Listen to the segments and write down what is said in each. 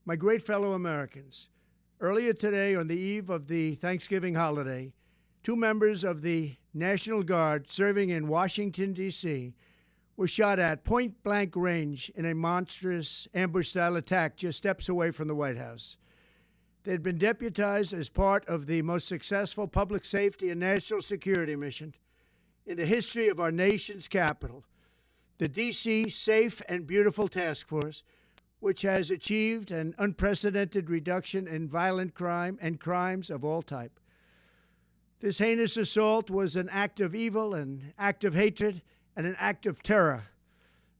My great fellow Americans, earlier today, on the eve of the Thanksgiving holiday, two members of the National Guard serving in Washington, D.C., were shot at point-blank range in a monstrous ambush-style attack just steps away from the White House. They had been deputized as part of the most successful public safety and national security mission in the history of our nation's capital, the D.C. Safe and Beautiful Task Force, which has achieved an unprecedented reduction in violent crime and crimes of all type. This heinous assault was an act of evil, an act of hatred, and an act of terror.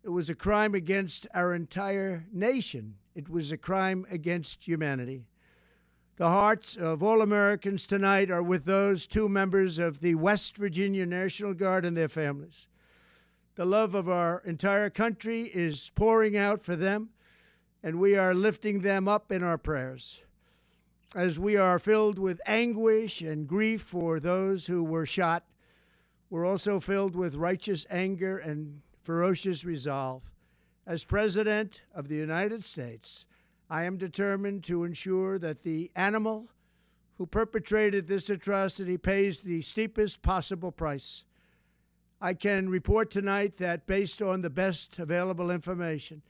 It was a crime against our entire nation. It was a crime against humanity. The hearts of all Americans tonight are with those two members of the West Virginia National Guard and their families. The love of our entire country is pouring out for them, and we are lifting them up in our prayers. As we are filled with anguish and grief for those who were shot, we're also filled with righteous anger and ferocious resolve. As President of the United States, I am determined to ensure that the animal who perpetrated this atrocity pays the steepest possible price. I can report tonight that, based on the best available information,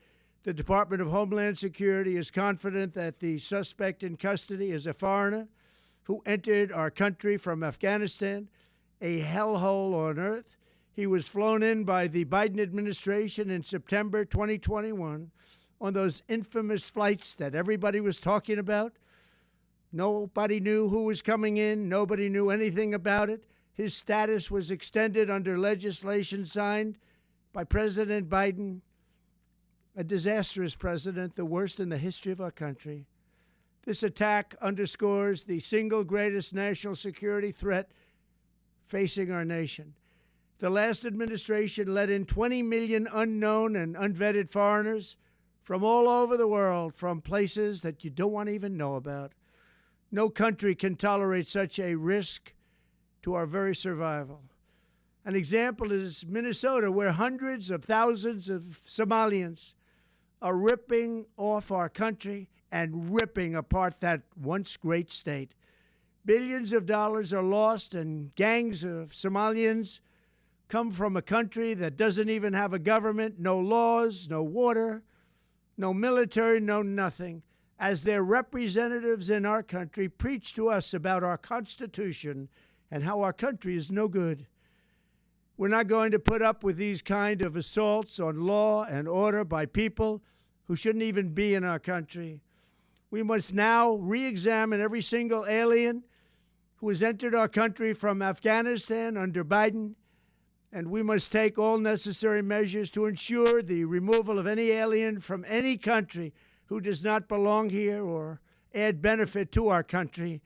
the Department of Homeland Security is confident that the suspect in custody is a foreigner who entered our country from Afghanistan, a hellhole on earth. He was flown in by the Biden administration in September 2021 on those infamous flights that everybody was talking about. Nobody knew who was coming in. Nobody knew anything about it. His status was extended under legislation signed by President Biden, a disastrous president, the worst in the history of our country. This attack underscores the single greatest national security threat facing our nation. The last administration let in 20 million unknown and unvetted foreigners from all over the world, from places that you don't want to even know about. No country can tolerate such a risk to our very survival. An example is Minnesota, where hundreds of thousands of Somalians are ripping off our country and ripping apart that once great state. Billions of dollars are lost, and gangs of Somalians come from a country that doesn't even have a government, no laws, no water, no military, no nothing. As their representatives in our country preach to us about our Constitution and how our country is no good. We're not going to put up with these kind of assaults on law and order by people who shouldn't even be in our country. We must now re-examine every single alien who has entered our country from Afghanistan under Biden, and we must take all necessary measures to ensure the removal of any alien from any country who does not belong here or add benefit to our country.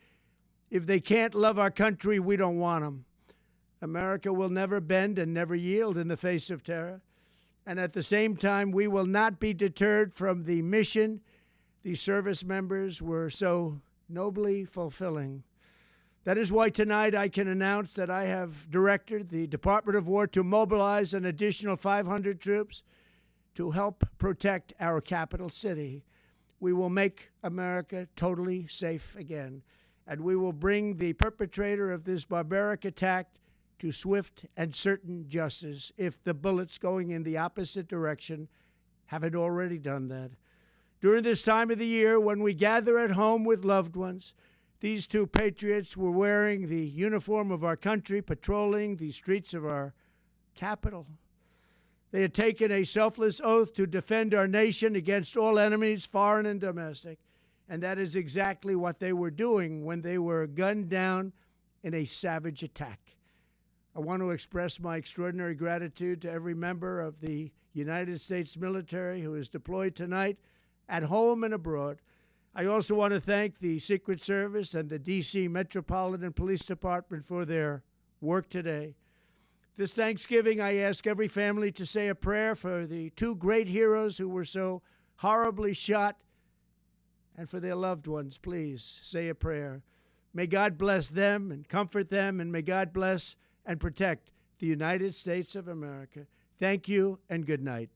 If they can't love our country, we don't want them. America will never bend and never yield in the face of terror. And at the same time, we will not be deterred from the mission these service members were so nobly fulfilling. That is why tonight I can announce that I have directed the Department of War to mobilize an additional 500 troops to help protect our capital city. We will make America totally safe again, and we will bring the perpetrator of this barbaric attack to swift and certain justice if the bullets going in the opposite direction haven't already done that. During this time of the year, when we gather at home with loved ones, these two patriots were wearing the uniform of our country, patrolling the streets of our capital. They had taken a selfless oath to defend our nation against all enemies, foreign and domestic, and that is exactly what they were doing when they were gunned down in a savage attack. I want to express my extraordinary gratitude to every member of the United States military who is deployed tonight at home and abroad. I also want to thank the Secret Service and the D.C. Metropolitan Police Department for their work today. This Thanksgiving, I ask every family to say a prayer for the two great heroes who were so horribly shot, and for their loved ones. Please say a prayer. May God bless them and comfort them, and may God bless and protect the United States of America. Thank you and good night.